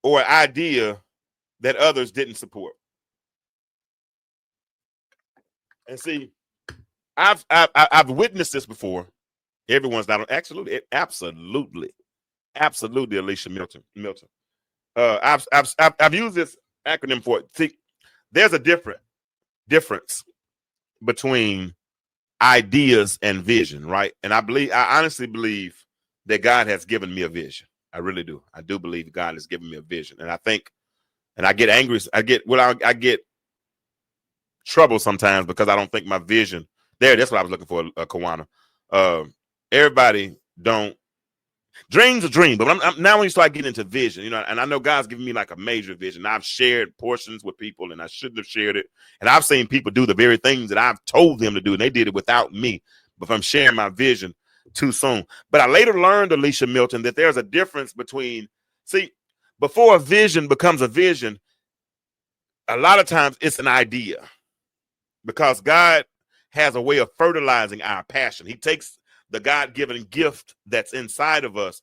or an idea that others didn't support. And see, I've witnessed this before. Everyone's not absolutely, Alicia Milton. I've used this acronym for it. See, there's a difference between ideas and vision, right? And I honestly believe that God has given me a vision. I really do. I do believe God has given me a vision. And I think, and I get angry. I get trouble sometimes because I don't think my vision that's what I was looking for, Kawana. Everybody don't dreams a dream, but I'm now when you start getting into vision, and I know God's giving me like a major vision. I've shared portions with people and I shouldn't have shared it. And I've seen people do the very things that I've told them to do, and they did it without me. But if I'm sharing my vision too soon. But I later learned, Alicia Milton, that there's a difference between, before a vision becomes a vision, a lot of times it's an idea, because God has a way of fertilizing our passion. He takes the God-given gift that's inside of us,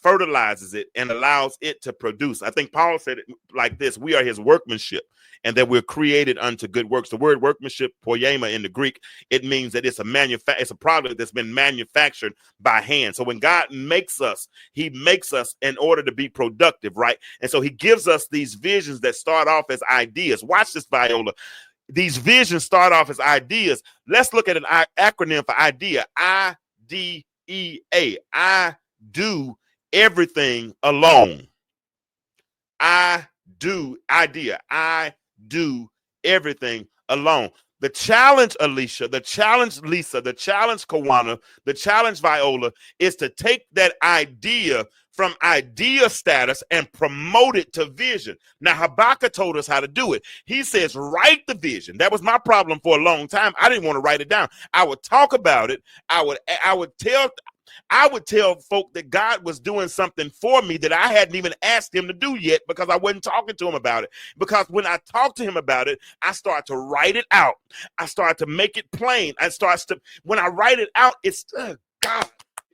fertilizes it, and allows it to produce. I think Paul said it like this: we are his workmanship, and that we're created unto good works. The word workmanship, poiema in the Greek, it means that it's a product that's been manufactured by hand. So when God makes us, he makes us in order to be productive, right? And so he gives us these visions that start off as ideas. Watch this, Viola. These visions start off as ideas. Let's look at an acronym for idea. IDEA. I do everything alone. I do everything alone. The challenge, Alicia, the challenge, Lisa, the challenge, Kawana, the challenge, Viola, is to take that idea from idea status and promote it to vision. Now, Habakkuk told us how to do it. He says, write the vision. That was my problem for a long time. I didn't want to write it down. I would talk about it. I would tell folk that God was doing something for me that I hadn't even asked him to do yet, because I wasn't talking to him about it. Because when I talk to him about it, I start to write it out. I start to make it plain. When I write it out,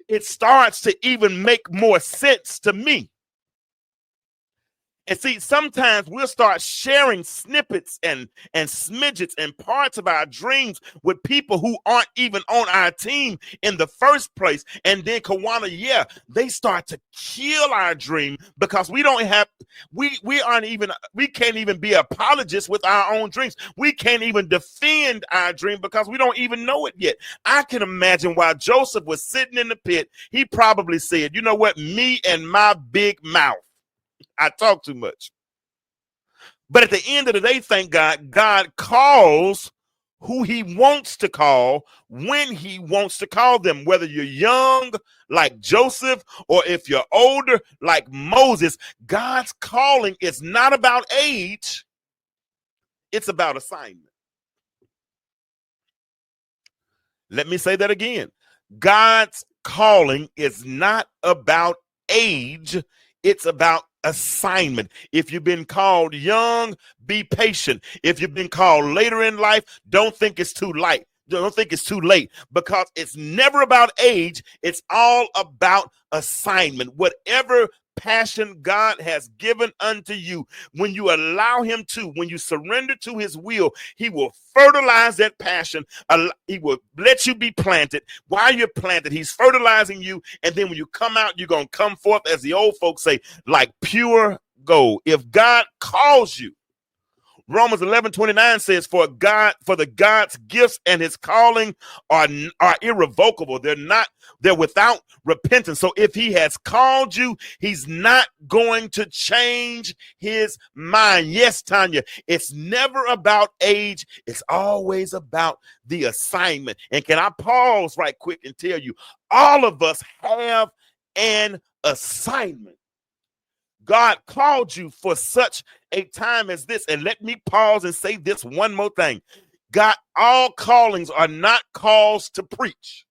it starts to even make more sense to me. And see, sometimes we'll start sharing snippets and smidgets and parts of our dreams with people who aren't even on our team in the first place. And then, Kawana, they start to kill our dream, because we can't even be apologists with our own dreams. We can't even defend our dream because we don't even know it yet. I can imagine while Joseph was sitting in the pit, he probably said, you know what, me and my big mouth, I talk too much. But at the end of the day, thank God, God calls who he wants to call when he wants to call them. Whether you're young like Joseph or if you're older like Moses, God's calling is not about age. It's about assignment. Let me say that again. God's calling is not about age. It's about assignment. If you've been called young, be patient. If you've been called later in life, don't think it's too late. Don't think it's too late, because it's never about age. It's all about assignment. Whatever passion God has given unto you, when you allow him to, when you surrender to his will, he will fertilize that passion. He will let you be planted. While you're planted, he's fertilizing you. And then when you come out, you're going to come forth, as the old folks say, like pure gold. If God calls you, Romans 11:29 says, for the God's gifts and his calling are irrevocable. They're without repentance. So if he has called you, he's not going to change his mind. Yes, Tanya, it's never about age. It's always about the assignment. And can I pause right quick and tell you, all of us have an assignment. God called you for such a time as this. And let me pause and say this one more thing. God, all callings are not calls to preach.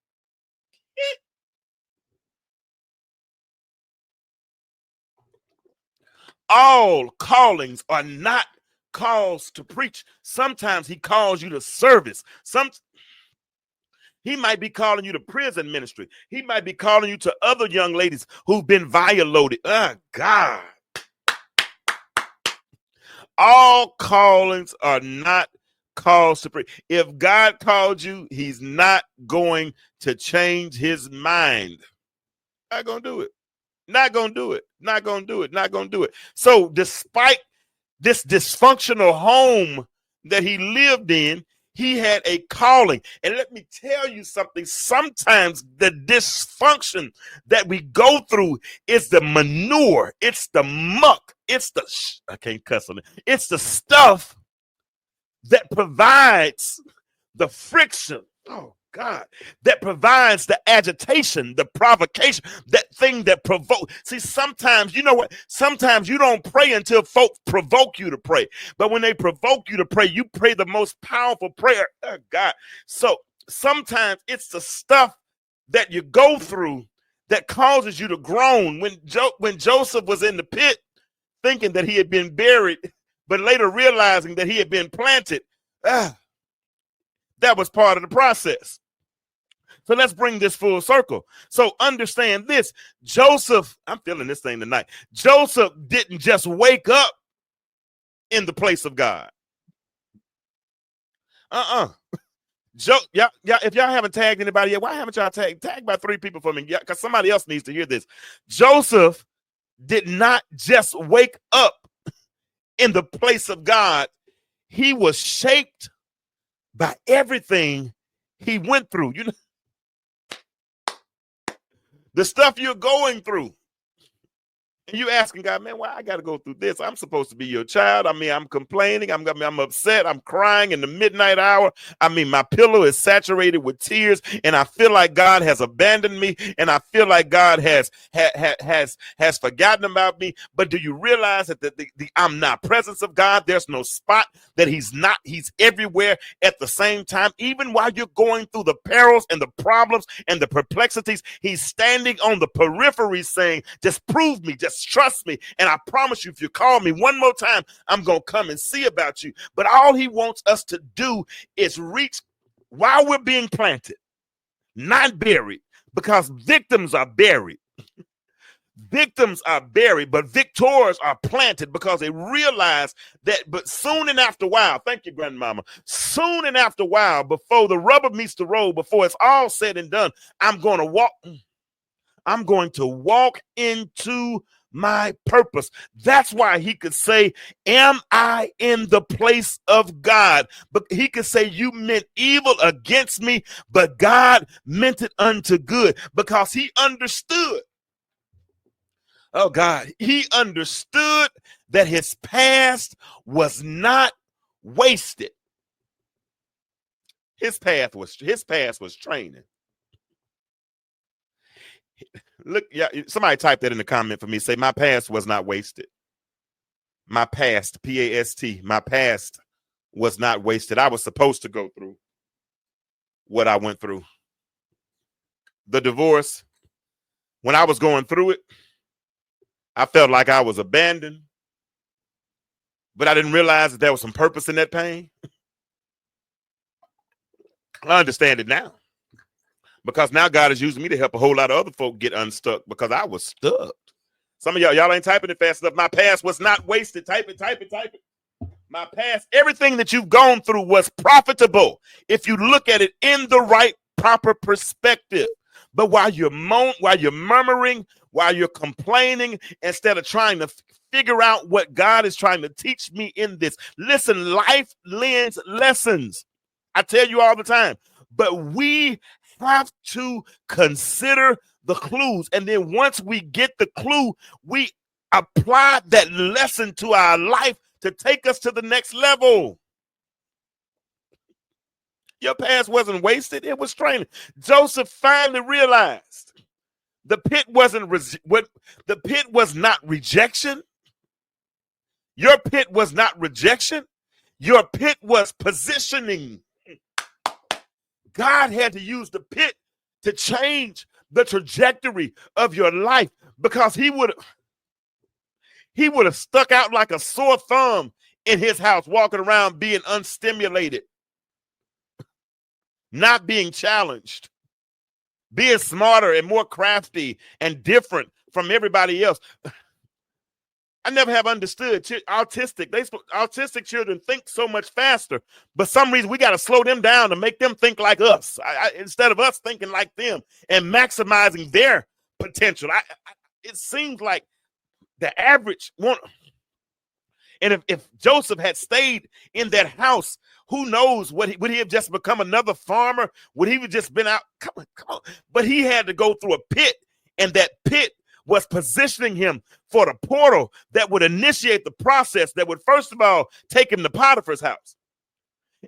All callings are not calls to preach. Sometimes he calls you to service. He might be calling you to prison ministry. He might be calling you to other young ladies who've been violated. Oh, God. All callings are not calls to pray. If God called you, he's not going to change his mind. Not going to do it. Not going to do it. Not going to do it. Not going to do it. So despite this dysfunctional home that he lived in, he had a calling. And let me tell you something. Sometimes the dysfunction that we go through is the manure. It's the muck. It's the, I can't cuss on it. It's the stuff that provides the friction. Oh, God, that provides the agitation, the provocation, that thing that provokes. See, sometimes, you know what? Sometimes you don't pray until folks provoke you to pray. But when they provoke you to pray, you pray the most powerful prayer. Oh, God. So sometimes it's the stuff that you go through that causes you to groan. When Joseph was in the pit, thinking that he had been buried, but later realizing that he had been planted, that was part of the process. So let's bring this full circle. So understand this. Joseph, I'm feeling this thing tonight. Joseph didn't just wake up in the place of God. Yeah, if y'all haven't tagged anybody yet, why haven't y'all tagged by 3 people for me? Yeah, because somebody else needs to hear this. Joseph did not just wake up in the place of God. He was shaped by everything he went through. You know, the stuff you're going through. And you asking God, man, why I got to go through this? I'm supposed to be your child. I mean, I'm complaining. I'm upset. I'm crying in the midnight hour. I mean, my pillow is saturated with tears, and I feel like God has abandoned me, and I feel like God has forgotten about me. But do you realize that the omnipresence of God, there's no spot that he's not. He's everywhere at the same time. Even while you're going through the perils and the problems and the perplexities, he's standing on the periphery saying, just prove me, just trust me, and I promise you, if you call me one more time, I'm going to come and see about you. But all he wants us to do is reach while we're being planted, not buried, because victims are buried. Victims are buried, but victors are planted because they realize that, but soon and after a while, thank you, grandmama, soon and after a while, before the rubber meets the road, before it's all said and done, I'm going to walk into my purpose. That's why he could say, am I in the place of God? But he could say, you meant evil against me, but God meant it unto good, because he understood. Oh, God, he understood that his past was not wasted. His past was training. Look, yeah, somebody type that in the comment for me. Say, my past was not wasted. My past, P-A-S-T, my past was not wasted. I was supposed to go through what I went through. The divorce, when I was going through it, I felt like I was abandoned, but I didn't realize that there was some purpose in that pain. I understand it now, because now God is using me to help a whole lot of other folk get unstuck, because I was stuck. Some of y'all ain't typing it fast enough. My past was not wasted. Type it. My past, everything that you've gone through was profitable if you look at it in the right, proper perspective. But while you're murmuring, while you're complaining, instead of trying to figure out what God is trying to teach me in this, listen, life lends lessons. I tell you all the time, but we have to consider the clues. And then once we get the clue, we apply that lesson to our life to take us to the next level. Your past wasn't wasted. It was training. Joseph finally realized the pit was not rejection. Your pit was not rejection. Your pit was positioning. God had to use the pit to change the trajectory of your life, because he would have stuck out like a sore thumb in his house, walking around being unstimulated, not being challenged, being smarter and more crafty and different from everybody else. I never have understood autistic children think so much faster, but some reason we got to slow them down to make them think like us, instead of us thinking like them and maximizing their potential. It seems like the average one. And if Joseph had stayed in that house, who knows would he have just become another farmer? Would he have just been out? Come on. But he had to go through a pit, and that pit was positioning him for the portal that would initiate the process that would, first of all, take him to Potiphar's house.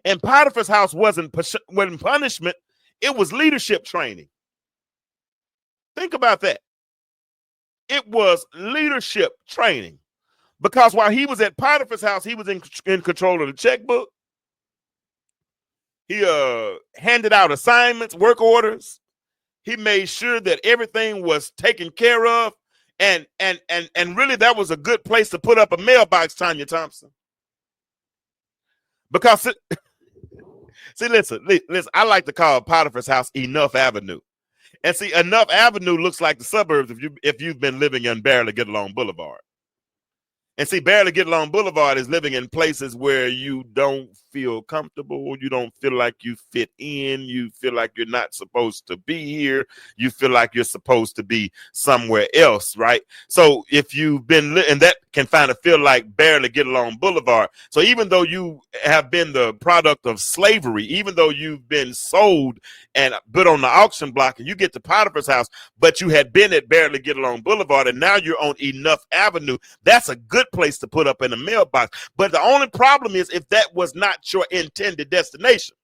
And Potiphar's house wasn't punishment, it was leadership training. Think about that. It was leadership training. Because while he was at Potiphar's house, he was in control of the checkbook. He handed out assignments, work orders. He made sure that everything was taken care of. And really, that was a good place to put up a mailbox, Tanya Thompson. Because, see, listen, I like to call Potiphar's house Enough Avenue. And see, Enough Avenue looks like the suburbs if you've been living in Barely Get Along Boulevard. And see, Barely Get Along Boulevard is living in places where you don't feel comfortable. You don't feel like you fit in. You feel like you're not supposed to be here. You feel like you're supposed to be somewhere else, right? So if you've been, and that can kind of feel like Barely Get Along Boulevard. So even though you have been the product of slavery, even though you've been sold and put on the auction block, and you get to Potiphar's house, but you had been at Barely Get Along Boulevard, and now you're on Enough Avenue, that's a good place to put up in a mailbox. But the only problem is if that was not your intended destination,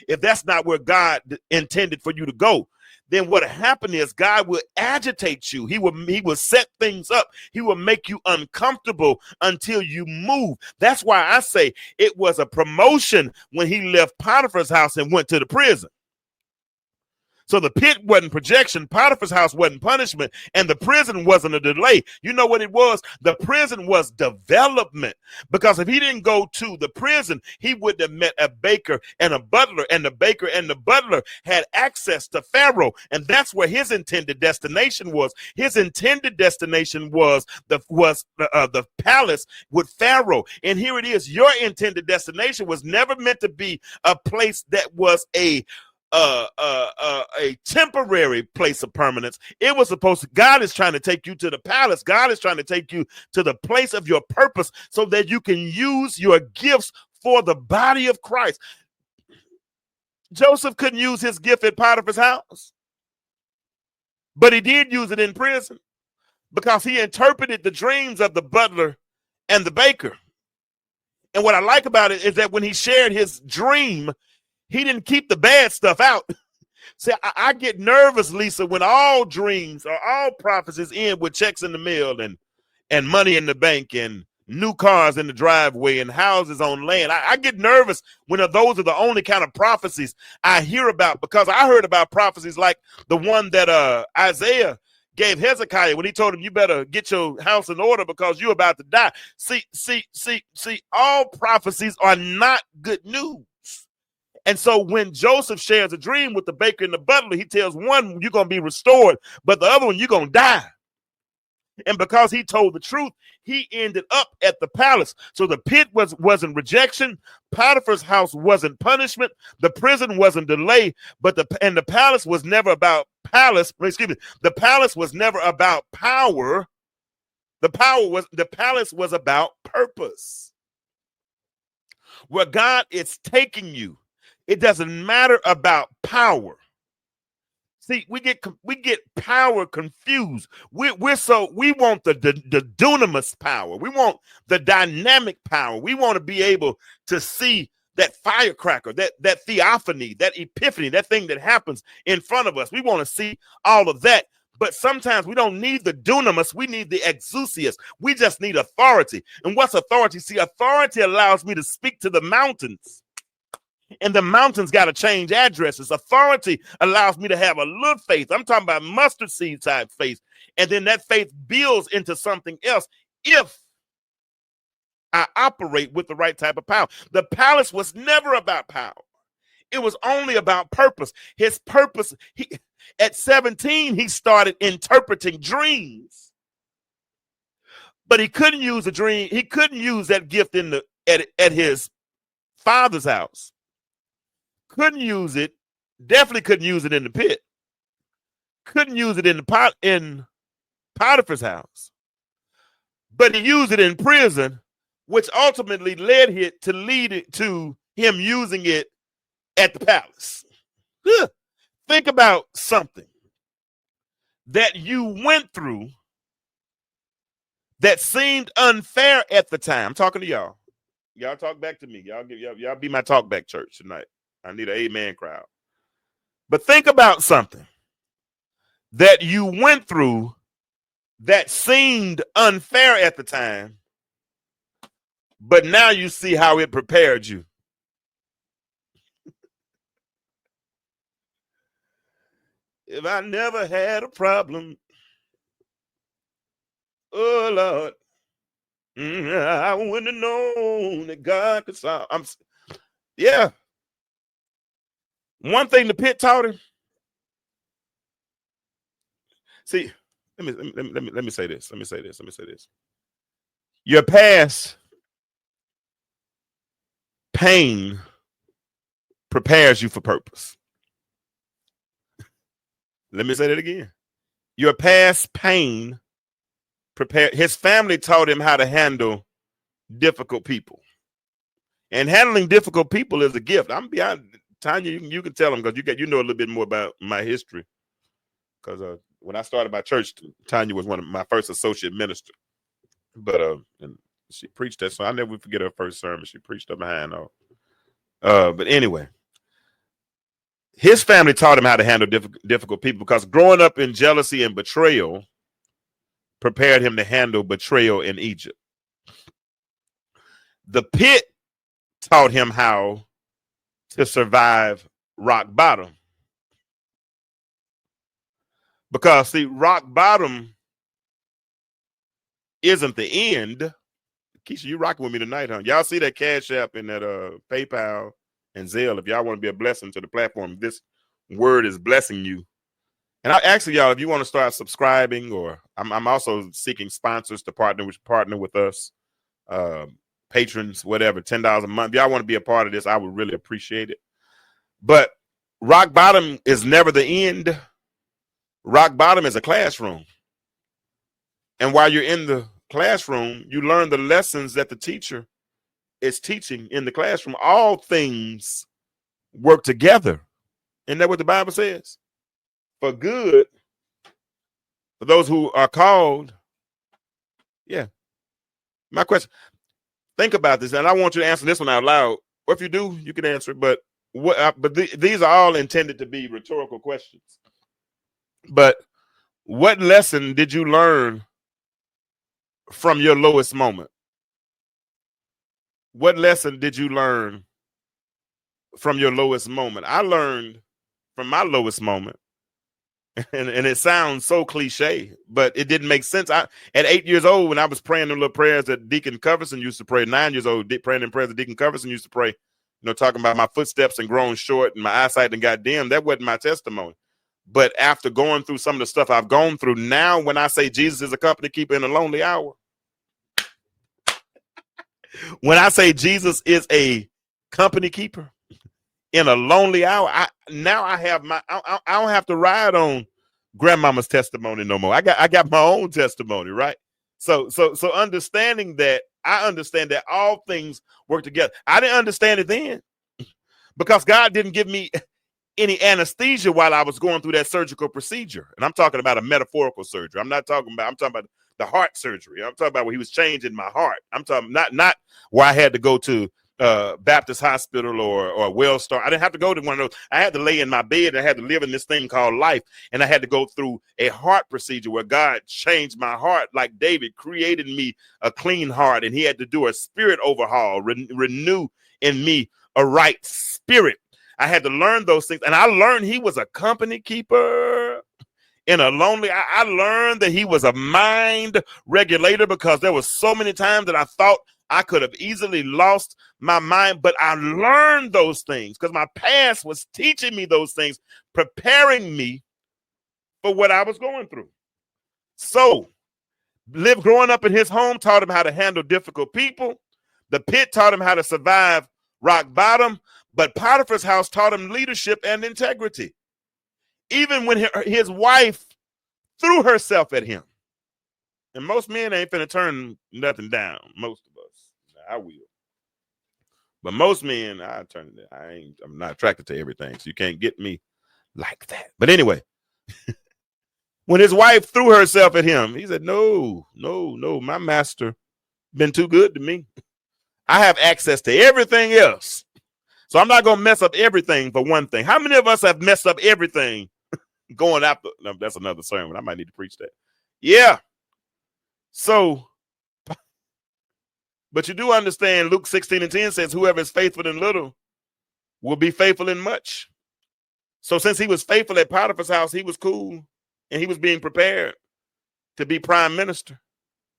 if that's not where God intended for you to go, then what happened is God will agitate you. He will set things up. He will make you uncomfortable until you move. That's why I say it was a promotion when he left Potiphar's house and went to the prison. So the pit wasn't projection, Potiphar's house wasn't punishment, and the prison wasn't a delay. You know what it was? The prison was development. Because if he didn't go to the prison, he wouldn't have met a baker and a butler, and the baker and the butler had access to Pharaoh, and that's where his intended destination was. His intended destination was the palace with Pharaoh. And here it is. Your intended destination was never meant to be a place that was a temporary place of permanence. It was supposed to, God is trying to take you to the palace. God is trying to take you to the place of your purpose so that you can use your gifts for the body of Christ. Joseph couldn't use his gift at Potiphar's house, but he did use it in prison because he interpreted the dreams of the butler and the baker. And what I like about it is that when he shared his dream, he didn't keep the bad stuff out. See, I get nervous, Lisa, when all dreams or all prophecies end with checks in the mail and money in the bank and new cars in the driveway and houses on land. I get nervous when those are the only kind of prophecies I hear about, because I heard about prophecies like the one that Isaiah gave Hezekiah when he told him, you better get your house in order because you're about to die. See, all prophecies are not good news. And so when Joseph shares a dream with the baker and the butler, he tells one, you're going to be restored, but the other one, you're going to die. And because he told the truth, he ended up at the palace. So the pit wasn't rejection. Potiphar's house wasn't punishment. The prison wasn't delay, but the palace was never about the palace was never about power. The palace was about purpose. Where God is taking you, it doesn't matter about power. See, we get power confused. We want the dunamis power. We want the dynamic power. We want to be able to see that firecracker, that theophany, that epiphany, that thing that happens in front of us. We want to see all of that. But sometimes we don't need the dunamis. We need the exousias. We just need authority. And what's authority? See, authority allows me to speak to the mountains. And the mountains got to change addresses. Authority allows me to have a little faith. I'm talking about mustard seed type faith. And then that faith builds into something else if I operate with the right type of power. The palace was never about power. It was only about purpose. His purpose, at 17, he started interpreting dreams. But he couldn't use a dream. He couldn't use that gift at his father's house. Couldn't use it. Definitely couldn't use it in the pit. Couldn't use it in Potiphar's house. But he used it in prison, which ultimately led it to him using it at the palace. Think about something that you went through that seemed unfair at the time. I'm talking to y'all. Y'all talk back to me. Y'all be my talk back church tonight. I need an amen crowd. But think about something that you went through that seemed unfair at the time, but now you see how it prepared you. If I never had a problem, oh Lord, I wouldn't have known that God could solve. Yeah. One thing the pit taught him. See, let me say this. Let me say this. Your past pain prepares you for purpose. Let me say that again. Your past pain his family taught him how to handle difficult people. And handling difficult people is a gift. I'm beyond Tanya, you can tell them because you know a little bit more about my history. Because when I started my church, Tanya was one of my first associate minister. But and she preached that, so I'll never forget her first sermon. She preached up behind all. But anyway, his family taught him how to handle difficult people because growing up in jealousy and betrayal prepared him to handle betrayal in Egypt. The pit taught him how to survive rock bottom. Because, see, rock bottom isn't the end. Keisha, you rocking with me tonight, huh? Y'all see that Cash App and that PayPal and Zelle. If y'all want to be a blessing to the platform, this word is blessing you. And I actually, y'all, if you want to start subscribing, or I'm also seeking sponsors to partner with us, patrons, whatever, $10 a month. If y'all want to be a part of this, I would really appreciate it. But rock bottom is never the end. Rock bottom is a classroom. And while you're in the classroom, you learn the lessons that the teacher is teaching in the classroom. All things work together. Isn't that what the Bible says? For good, for those who are called. Yeah. My question, think about this, and I want you to answer this one out loud. Or if you do, you can answer it. But these are all intended to be rhetorical questions. But what lesson did you learn from your lowest moment? What lesson did you learn from your lowest moment? I learned from my lowest moment. And it sounds so cliche, but it didn't make sense. At 8 years old, when I was praying the little prayers that Deacon Coverson used to pray, 9 years old, praying in prayers that Deacon Coverson used to pray, talking about my footsteps and growing short and my eyesight and got dim. That wasn't my testimony. But after going through some of the stuff I've gone through, now when I say Jesus is a company keeper in a lonely hour, when I say Jesus is a company keeper in a lonely hour, I have I don't have to ride on grandmama's testimony no more. I got my own testimony, right? So understanding that, I understand that all things work together. I didn't understand it then because God didn't give me any anesthesia while I was going through that surgical procedure. And I'm talking about a metaphorical surgery. I'm talking about the heart surgery. I'm talking about where he was changing my heart. I'm talking not where I had to go to Baptist Hospital or Wellstar. I didn't have to go to one of those. I had to lay in my bed. I had to live in this thing called life. And I had to go through a heart procedure where God changed my heart, like David created me a clean heart. And he had to do a spirit overhaul, renew in me a right spirit. I had to learn those things. And I learned he was a company keeper in a lonely. I learned that he was a mind regulator because there was so many times that I thought I could have easily lost my mind, but I learned those things because my past was teaching me those things, preparing me for what I was going through. So Growing up in his home taught him how to handle difficult people. The pit taught him how to survive rock bottom, but Potiphar's house taught him leadership and integrity. Even when his wife threw herself at him. And most men ain't finna turn nothing down. Most of us. I will. But most men, I turn it down. I'm not attracted to everything, so you can't get me like that. But anyway, when his wife threw herself at him, he said, no, my master been too good to me. I have access to everything else. So I'm not going to mess up everything for one thing. How many of us have messed up everything going after? No, that's another sermon. I might need to preach that. Yeah. So, but you do understand Luke 16:10 says, whoever is faithful in little will be faithful in much. So since he was faithful at Potiphar's house, he was cool and he was being prepared to be prime minister,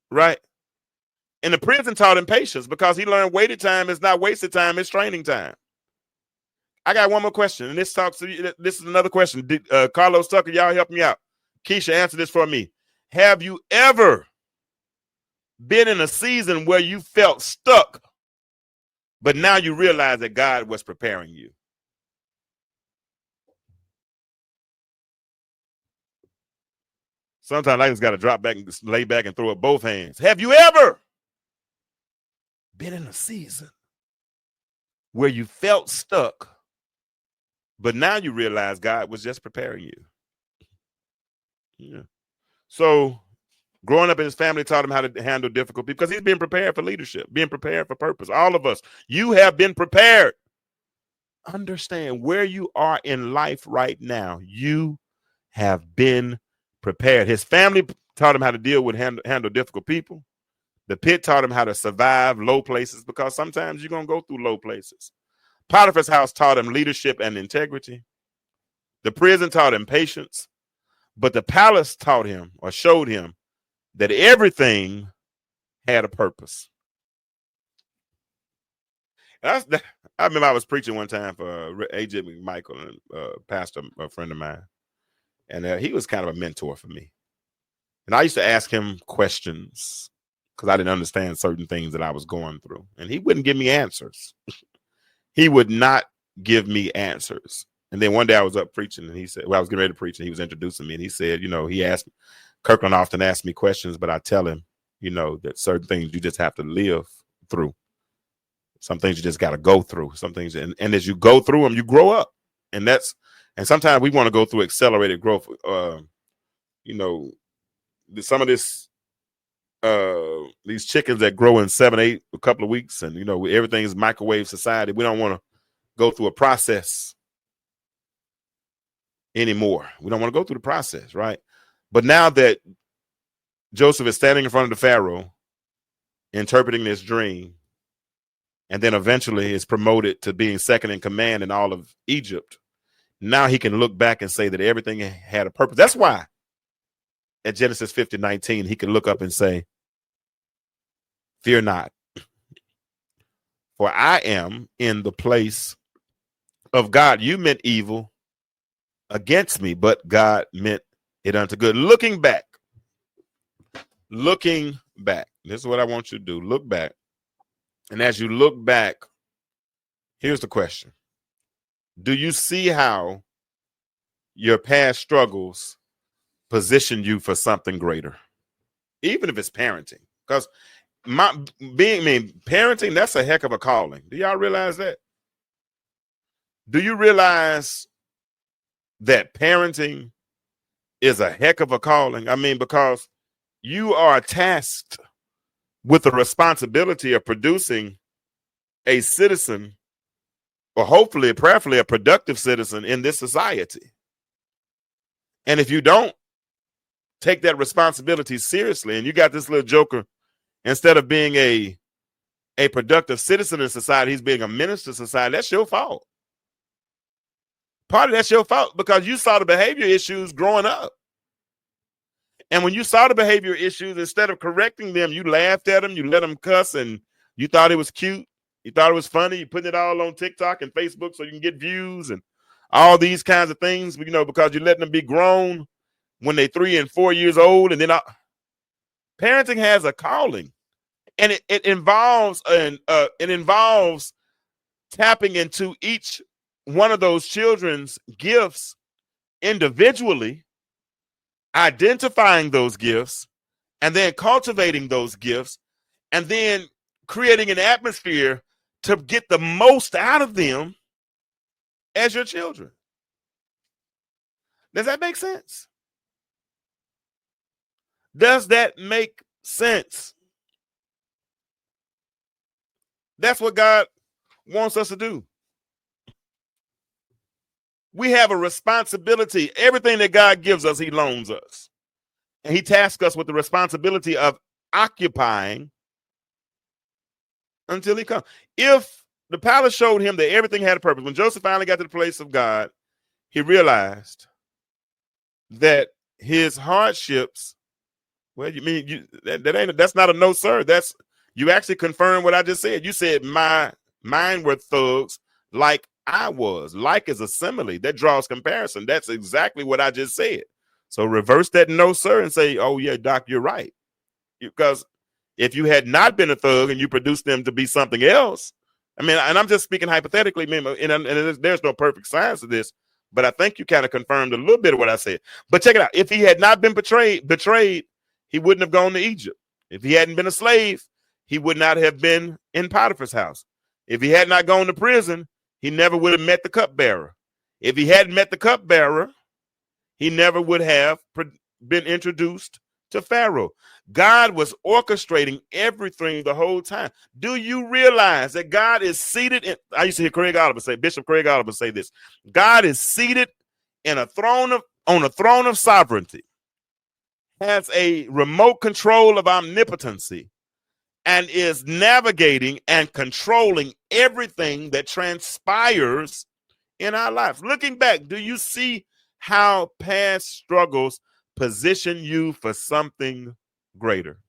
right? And the prison taught him patience because he learned waited time is not wasted time, it's training time. I got one more question, and this is another question. Carlos Tucker, y'all help me out. Keisha, answer this for me. Have you ever been in a season where you felt stuck, but now you realize that God was preparing you? Sometimes I just got to drop back and lay back and throw up both hands. Have you ever been in a season where you felt stuck, but now you realize God was just preparing you? Yeah. So growing up in his family taught him how to handle difficult people because he's being prepared for leadership, being prepared for purpose. All of us, you have been prepared. Understand where you are in life right now. You have been prepared. His family taught him how to deal with handle difficult people. The pit taught him how to survive low places because sometimes you're going to go through low places. Potiphar's house taught him leadership and integrity. The prison taught him patience. But the palace taught him or showed him that everything had a purpose. I remember I was preaching one time for A.J. McMichael, pastor, a friend of mine. And he was kind of a mentor for me. And I used to ask him questions because I didn't understand certain things that I was going through. And he wouldn't give me answers. He would not give me answers. And then one day I was up preaching and he said, well, I was getting ready to preach and he was introducing me. And he said, he asked, Kirkland often asks me questions, but I tell him, that certain things you just have to live through. Some things you just got to go through. Some things, and as you go through them, you grow up. And sometimes we want to go through accelerated growth. Some of these chickens that grow in 7-8 a couple of weeks, and everything's microwave society. We don't want to go through a process anymore. We don't want to go through the process, right? But now that Joseph is standing in front of the Pharaoh, interpreting this dream, and then eventually is promoted to being second in command in all of Egypt, now he can look back and say that everything had a purpose. That's why at Genesis 50:19, he can look up and say, fear not, for I am in the place of God. You meant evil against me, but God meant it unto good. Looking back, this is what I want you to do. Look back. And as you look back, here's the question. Do you see how your past struggles position you for something greater? Even if it's parenting. Because parenting, that's a heck of a calling. Do y'all realize that? Do you realize that parenting is a heck of a calling? Because you are tasked with the responsibility of producing a citizen, or hopefully, prayerfully, a productive citizen in this society. And if you don't take that responsibility seriously, and you got this little joker, instead of being a productive citizen in society, he's being a minister to society, that's your fault. Part of that's your fault because you saw the behavior issues growing up. And when you saw the behavior issues, instead of correcting them, you laughed at them, you let them cuss, and you thought it was cute. You thought it was funny. You putting it all on TikTok and Facebook so you can get views and all these kinds of things, because you're letting them be grown when they're 3 and 4 years old. And then Parenting has a calling, and it involves tapping into each one of those children's gifts individually, identifying those gifts, and then cultivating those gifts, and then creating an atmosphere to get the most out of them as your children. Does that make sense? Does that make sense? That's what God wants us to do. We have a responsibility. Everything that God gives us, he loans us. And he tasks us with the responsibility of occupying until he comes. If the palace showed him that everything had a purpose, when Joseph finally got to the place of God, he realized that his hardships, well, you mean that's not a no, sir. That's, you actually confirmed what I just said. You said mine were thugs like I was. Like is a simile that draws comparison. That's exactly what I just said. So reverse that no, sir, and say, oh yeah, Doc, you're right. Because if you had not been a thug and you produced them to be something else, I mean, and I'm just speaking hypothetically, and there's no perfect science to this, but I think you kind of confirmed a little bit of what I said. But check it out. If he had not been betrayed, he wouldn't have gone to Egypt. If he hadn't been a slave, he would not have been in Potiphar's house. If he had not gone to prison, he never would have met the cupbearer. If he hadn't met the cupbearer, he never would have been introduced to Pharaoh. God was orchestrating everything the whole time. Do you realize that God is seated in, I used to hear Bishop Craig Oliver say this, God is seated on a throne of sovereignty, has a remote control of omnipotency, and is navigating and controlling everything that transpires in our lives. Looking back, do you see how past struggles position you for something greater?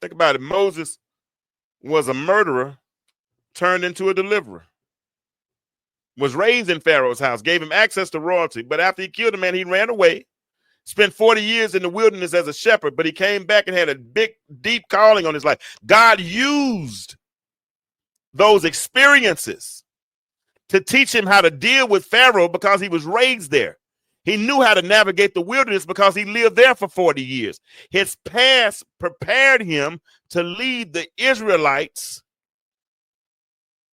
Think about it. Moses was a murderer turned into a deliverer, was raised in Pharaoh's house, gave him access to royalty, but after he killed a man, he ran away, spent 40 years in the wilderness as a shepherd, but he came back and had a big, deep calling on his life. God used those experiences to teach him how to deal with Pharaoh because he was raised there. He knew how to navigate the wilderness because he lived there for 40 years. His past prepared him to lead the Israelites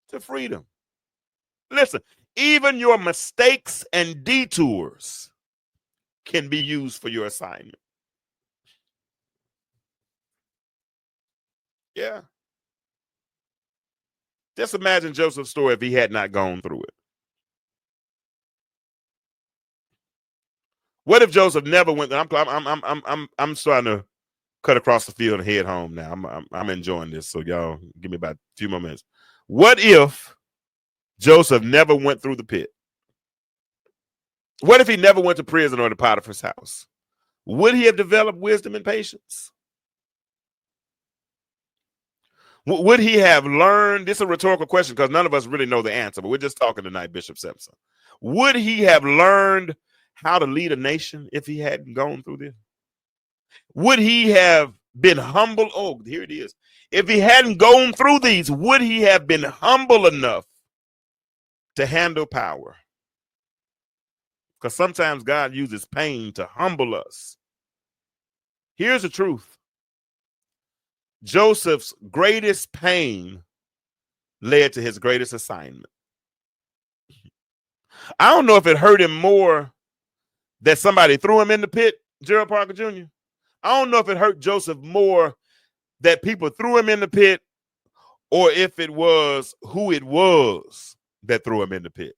to freedom. Listen, even your mistakes and detours can be used for your assignment. Yeah. Just imagine Joseph's story if he had not gone through it. What if Joseph never went? I'm starting to cut across the field and head home now. I'm enjoying this, so y'all give me about a few more minutes. What if Joseph never went through the pit? What if he never went to prison or to Potiphar's house? Would he have developed wisdom and patience? Would he have learned? This is a rhetorical question because none of us really know the answer, but we're just talking tonight, Bishop Simpson. Would he have learned how to lead a nation if he hadn't gone through this? Would he have been humble? Oh, here it is. If he hadn't gone through these, would he have been humble enough to handle power? Because sometimes God uses pain to humble us. Here's the truth. Joseph's greatest pain led to his greatest assignment. I don't know if it hurt him more that somebody threw him in the pit, Gerald Parker Jr. I don't know if it hurt Joseph more that people threw him in the pit or if it was who it was that threw him in the pit.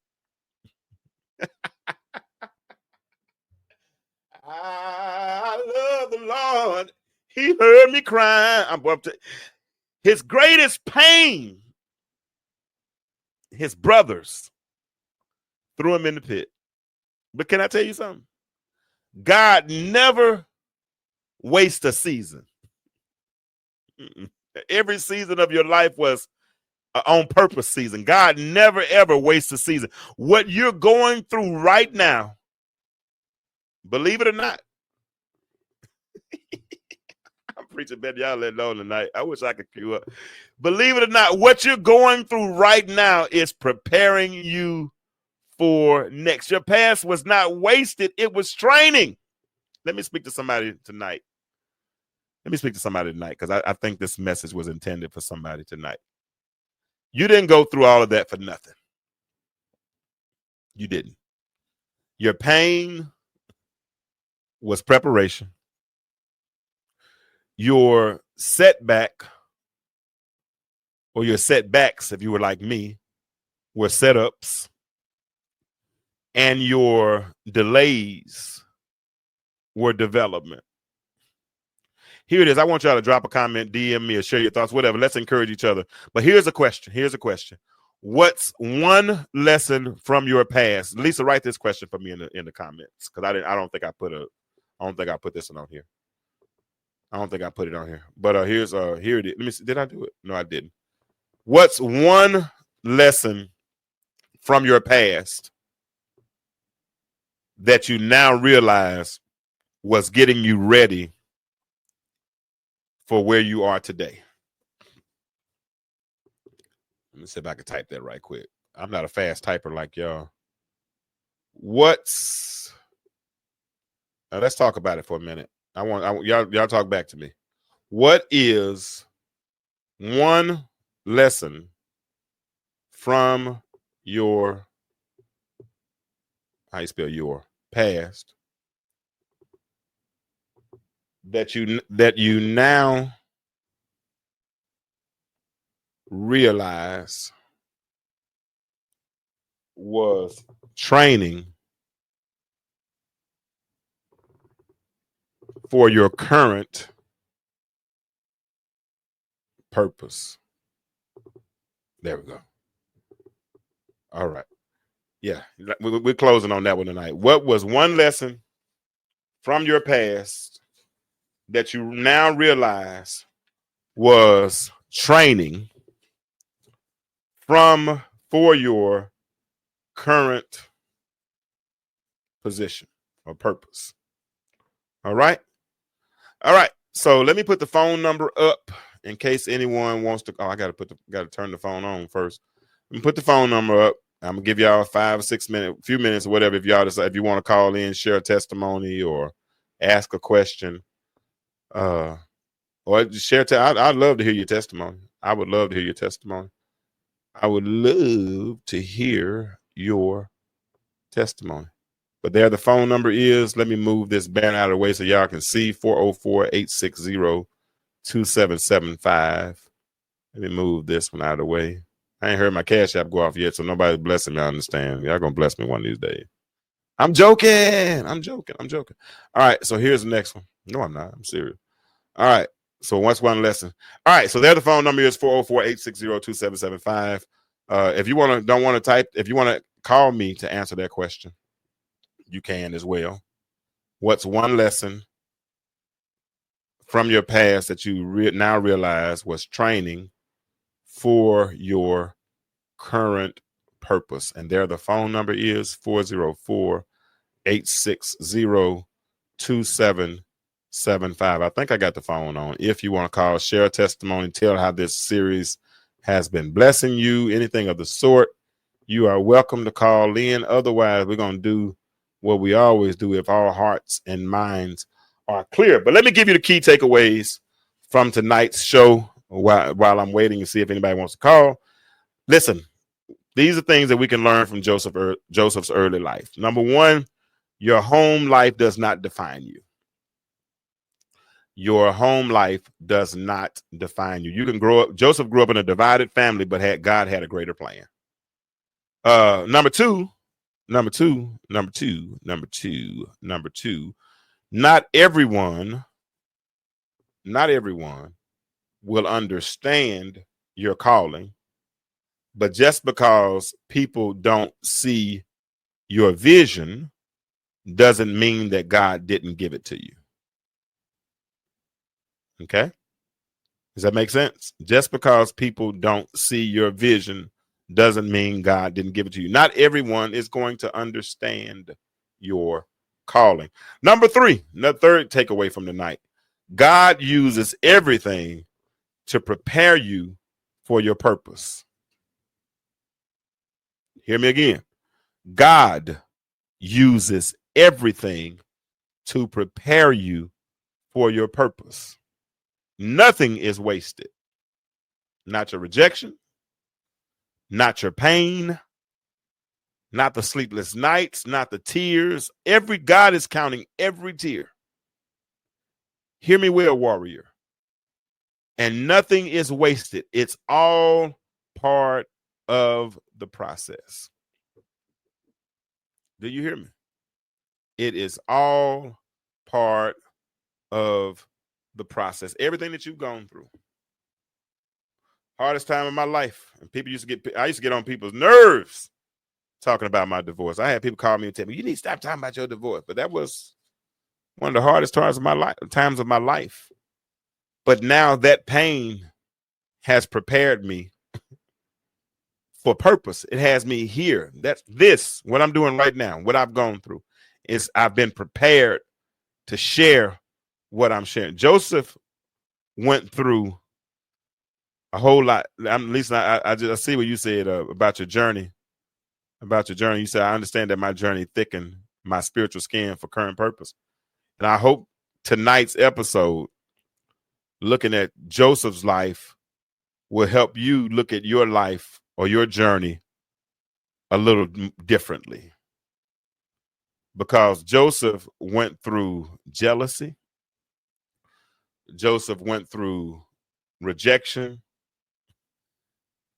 I love the Lord. He heard me crying. His greatest pain, his brothers threw him in the pit. But can I tell you something? God never wastes a season. Every season of your life was on purpose season. God never, ever wastes a season. What you're going through right now, believe it or not, preaching better. Y'all let know tonight. I wish I could cue up. Believe it or not, what you're going through right now is preparing you for next. Your past was not wasted. It was training. Let me speak to somebody tonight. Because I think this message was intended for somebody tonight. You didn't go through all of that for nothing. You didn't. Your pain was preparation. Your setback, or your setbacks, if you were like me, were setups. And your delays were development. Here it is. I want y'all to drop a comment, DM me, or share your thoughts, whatever. Let's encourage each other. But here's a question. What's one lesson from your past? Lisa, write this question for me in the comments, because I don't think I put this one on here. I don't think I put it on here. But here it is. Let me see. Did I do it? No, I didn't. What's one lesson from your past that you now realize was getting you ready for where you are today? Let me see if I can type that right quick. I'm not a fast typer like y'all. Let's talk about it for a minute. I want y'all talk back to me. What is one lesson from your, how you spell your, past that you now realize was training for your current purpose? There we go. All right. Yeah, we're closing on that one tonight. What was one lesson from your past that you now realize was training for your current position or purpose? All right. So let me put the phone number up in case anyone wants to. Oh, I got to turn the phone on first. Let me put the phone number up. I'm gonna give y'all 5 or 6 minutes, few minutes or whatever. If y'all decide, if you want to call in, share a testimony, or ask a question, or share. I'd love to hear your testimony. I would love to hear your testimony. But there the phone number is. Let me move this banner out of the way so y'all can see. 404-860-2775. Let me move this one out of the way. I ain't heard my Cash App go off yet, so nobody's blessing me. I understand. Y'all gonna bless me one of these days. I'm joking. All right, so here's the next one. No, I'm not. I'm serious. All right, so what's one lesson? All right, so there the phone number is 404-860-2775. If you don't want to type, if you want to call me to answer that question, you can as well. What's one lesson from your past that you now realize was training for your current purpose? And there the phone number is 404-860-2775. I think I got the phone on. If you want to call, share a testimony, tell how this series has been blessing you, anything of the sort, you are welcome to call in. Otherwise, we're going to do what we always do if our hearts and minds are clear. But let me give you the key takeaways from tonight's show while I'm waiting to see if anybody wants to call. Listen, these are things that we can learn from Joseph's early life. Number one, your home life does not define you. Your home life does not define you. You can grow up. Joseph grew up in a divided family, but God had a greater plan. Number two, not everyone will understand your calling, but just because people don't see your vision doesn't mean that God didn't give it to you. Okay? Does that make sense? Just because people don't see your vision doesn't mean God didn't give it to you. Not everyone is going to understand your calling. Number three, the third takeaway from tonight. God uses everything to prepare you for your purpose. Hear me again. God uses everything to prepare you for your purpose. Nothing is wasted. Not your rejection, not your pain, not the sleepless nights, not the tears. God is counting every tear. Hear me well, warrior. And nothing is wasted. It's all part of the process. Do you hear me? It is all part of the process. Everything that you've gone through. Hardest time of my life. And I used to get on people's nerves talking about my divorce. I had people call me and tell me, you need to stop talking about your divorce. But that was one of the hardest times of my life. But now that pain has prepared me for purpose. It has me here. What I'm doing right now, what I've gone through, is I've been prepared to share what I'm sharing. Joseph went through a whole lot. I see what you said about your journey. You said, I understand that my journey thickened my spiritual skin for current purpose. And I hope tonight's episode, looking at Joseph's life, will help you look at your life or your journey a little differently. Because Joseph went through jealousy. Joseph went through rejection.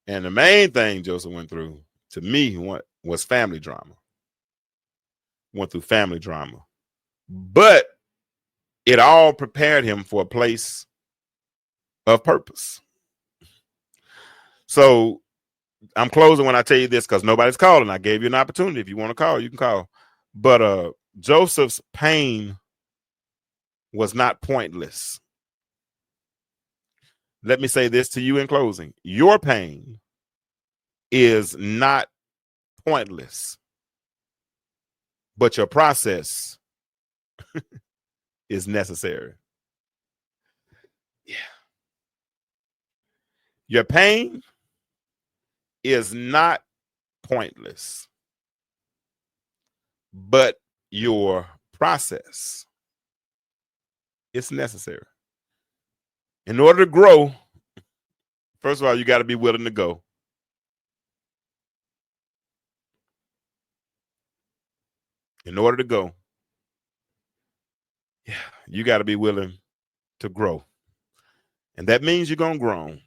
And the main thing Joseph went through, to me, was family drama. Went through family drama. But it all prepared him for a place of purpose. So I'm closing when I tell you this because nobody's calling. I gave you an opportunity. If you want to call, you can call. But Joseph's pain was not pointless. Let me say this to you in closing. Your pain is not pointless, but your process is necessary. Yeah. Your pain is not pointless, but your process is necessary. In order to grow, first of all, you got to be willing to go. In order to go, you got to be willing to grow. And that means you're going to grow.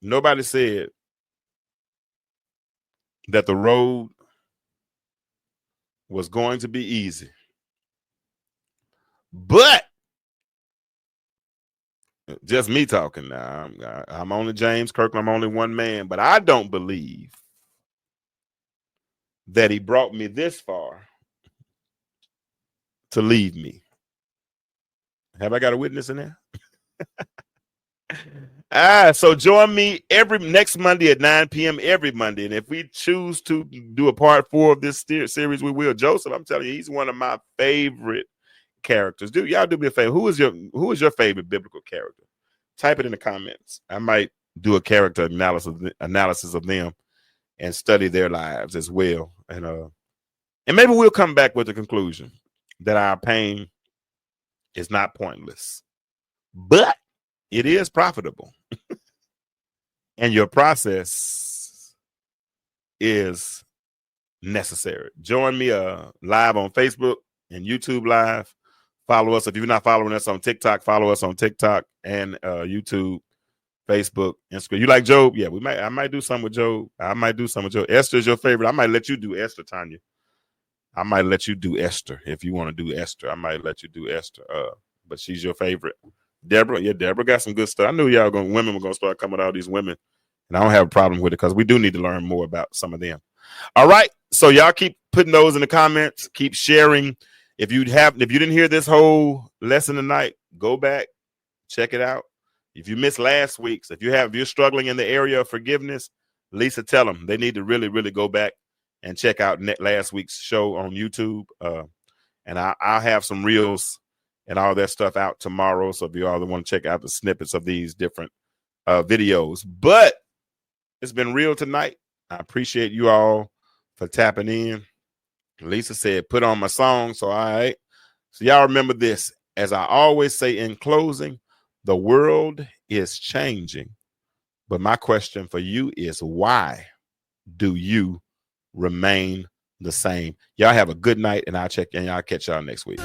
Nobody said that the road was going to be easy. But just me talking now. I'm only James Kirkland. I'm only one man, but I don't believe that he brought me this far to leave me. Have I got a witness in there? So join me next Monday at 9 p.m. every Monday. And if we choose to do a part 4 of this series, we will. Joseph, I'm telling you, he's one of my favorite characters. Y'all do me a favor. Who is your favorite biblical character? Type it in the comments. I might do a character analysis of them and study their lives as well. And maybe we'll come back with the conclusion that our pain is not pointless, but it is profitable. And your process is necessary. Join me live on Facebook and YouTube Live. Follow us. If you're not following us on TikTok, follow us on TikTok and YouTube, Facebook, Instagram. You like Job? Yeah, I might do something with Job. Esther is your favorite. I might let you do Esther, Tanya. I might let you do Esther. If you want to do Esther, I might let you do Esther. But she's your favorite. Deborah, Deborah got some good stuff. I knew women were going to start coming out, these women. And I don't have a problem with it because we do need to learn more about some of them. All right. So y'all keep putting those in the comments. Keep sharing. If you didn't hear this whole lesson tonight, go back, check it out. If you missed last week's, if you're struggling in the area of forgiveness, Lisa, tell them they need to really, really go back and check out last week's show on YouTube. And I'll have some reels and all that stuff out tomorrow. So if you all want to check out the snippets of these different videos, but it's been real tonight. I appreciate you all for tapping in. Lisa said, put on my song. So, all right. So y'all remember this. As I always say in closing, the world is changing. But my question for you is, why do you remain the same? Y'all have a good night, and I'll catch y'all next week.